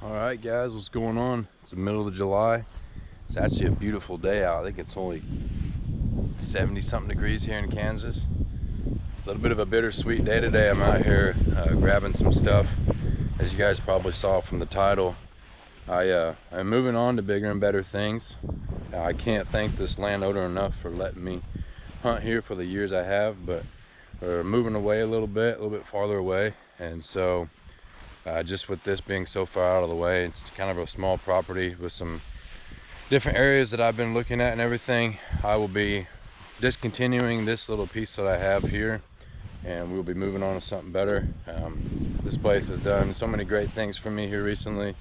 All right, guys, what's going on? It's the middle of July. It's actually a beautiful day out. I think it's only 70 something degrees here in Kansas. A little bit of a bittersweet day today. I'm out here grabbing some stuff. As you guys probably saw from the title, I'm moving on to bigger and better things. I can't thank this landowner enough for letting me hunt here for the years I have, but we're moving away a little bit farther away, and so just with this being so far out of the way, it's kind of a small property with some different areas that I've been looking at and everything. I will be discontinuing this little piece that I have here, and we'll be moving on to something better. This place has done so many great things for me here recently,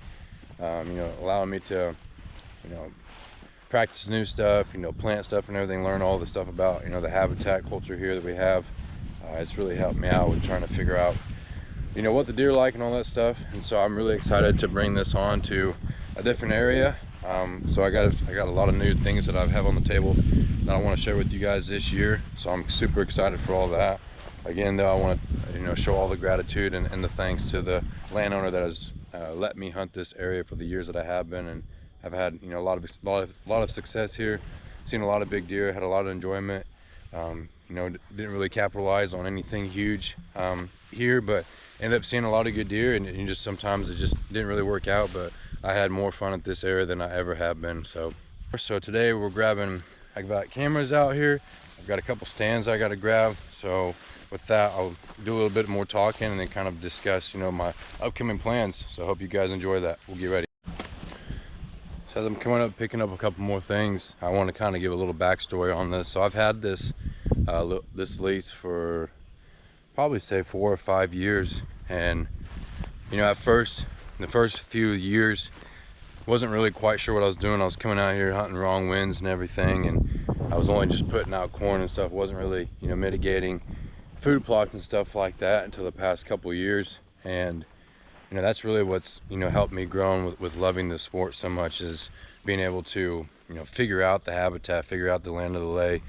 allowing me to practice new stuff, plant stuff and everything, learn all the stuff about the habitat culture here that we have. It's really helped me out with trying to figure out what the deer like and all that stuff, and so I'm really excited to bring this on to a different area. So I got a lot of new things that I have on the table that I want to share with you guys this year, so I'm super excited for all that. Again, though, I want to show all the gratitude and the thanks to the landowner that has let me hunt this area for the years that I have been, and have had a lot of success here, seen a lot of big deer, had a lot of enjoyment. Didn't really capitalize on anything huge here, but ended up seeing a lot of good deer, and just sometimes it just didn't really work out, but I had more fun at this area than I ever have been. So today we're grabbing, I've got cameras out here, I've got a couple stands I got to grab. So with that, I'll do a little bit more talking and then kind of discuss my upcoming plans. So I hope you guys enjoy that. We'll get ready. So as I'm coming up, picking up a couple more things, I want to kind of give a little backstory on this. So I've had this this lease for probably say 4 or 5 years, and at first, the first few years, wasn't really quite sure what I was doing. I was coming out here hunting wrong winds and everything, and I was only just putting out corn and stuff, wasn't really mitigating food plots and stuff like that until the past couple of years. And that's really what's helped me grow with loving the sport so much, is being able to figure out the habitat, figure out the land of the lay,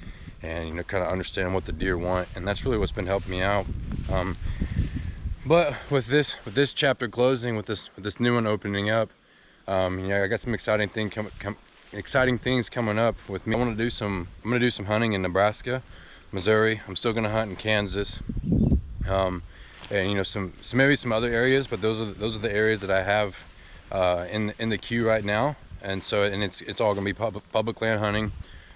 and kind of understand what the deer want. And that's really what's been helping me out. But with this chapter closing, with this new one opening up, I got some exciting things coming up with me. I'm gonna do some hunting in Nebraska, Missouri. I'm still gonna hunt in Kansas, and maybe some other areas, but those are the areas that I have in the queue right now. And so it's all gonna be public land hunting,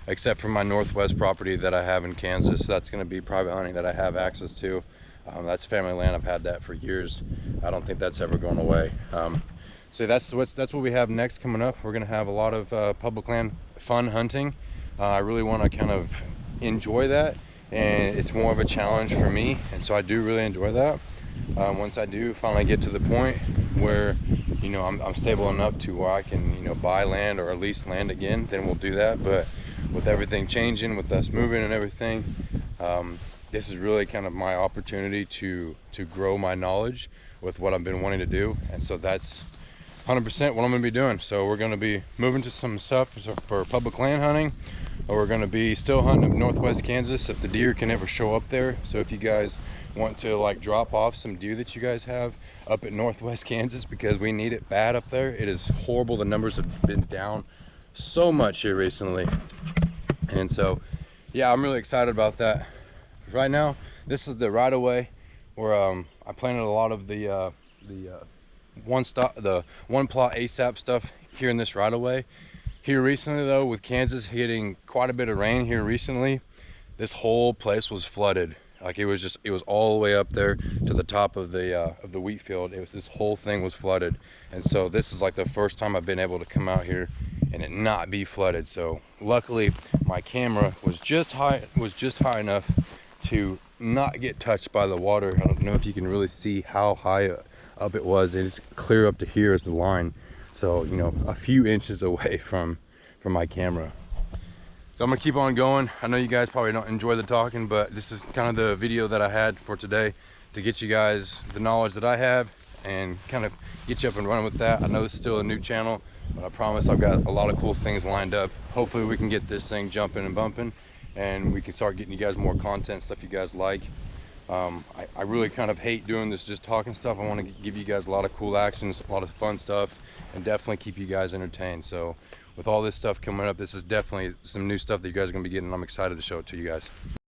except for my northwest property that I have in Kansas. That's gonna be private hunting that I have access to. That's family land. I've had that for years. I don't think that's ever going away. So that's what we have next coming up. We're gonna have a lot of public land fun hunting. I really want to kind of enjoy that, and it's more of a challenge for me, and so I do really enjoy that. Once I do finally get to the point where I'm stable enough to where I can buy land or lease land again, then we'll do that. But with everything changing, with us moving and everything, this is really kind of my opportunity to grow my knowledge with what I've been wanting to do, and so that's 100% what I'm going to be doing. So we're going to be moving to some stuff for public land hunting, or we're going to be still hunting in northwest Kansas if the deer can ever show up there. So if you guys want to drop off some deer that you guys have up at northwest Kansas, because we need it bad up there. It is horrible. The numbers have been down so much here recently, and so yeah, I'm really excited about that. Right now, this is the right of way where I planted a lot of the one plot ASAP stuff here in this right of way. Here recently, though, with Kansas getting quite a bit of rain here recently, this whole place was flooded. It was all the way up there to the top of the wheat field. This whole thing was flooded, and so this is the first time I've been able to come out here and it not be flooded. So luckily, my camera was just high enough to not get touched by the water. I don't know if you can really see how high up it was. It's clear up to here is the line, so a few inches away from my camera. So I'm gonna keep on going. I know you guys probably don't enjoy the talking, but this is kind of the video that I had for today, to get you guys the knowledge that I have and kind of get you up and running with that. I know this is still a new channel, but I promise I've got a lot of cool things lined up. Hopefully we can get this thing jumping and bumping, and we can start getting you guys more content, stuff you guys like. I really kind of hate doing this just talking stuff. I want to give you guys a lot of cool actions, a lot of fun stuff, and definitely keep you guys entertained. So with all this stuff coming up, this is definitely some new stuff that you guys are going to be getting. I'm excited to show it to you guys.